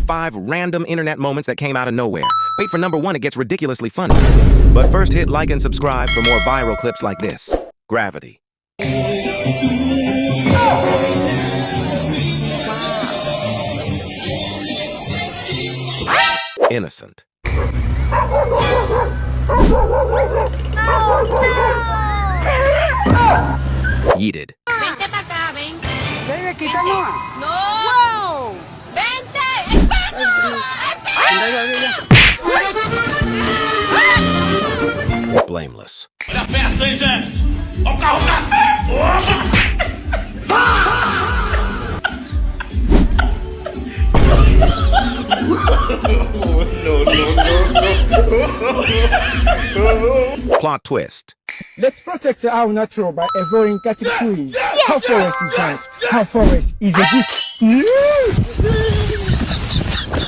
5 random internet moments that came out of nowhere. Wait for number 1, it gets ridiculously funny. But first hit like and subscribe for more viral clips like this. Gravity. Innocent. Yeeted. Vente pa' acá, ven. Baby, quítanos. ¡No! ¡Wow! ¡Vente! ¡Espejo! Blameless. Olha a peça aí, gente! Olha o carro, Plot twist. Let's protect our natural by avoiding cutting trees. How forest is nice. How forest is a gift.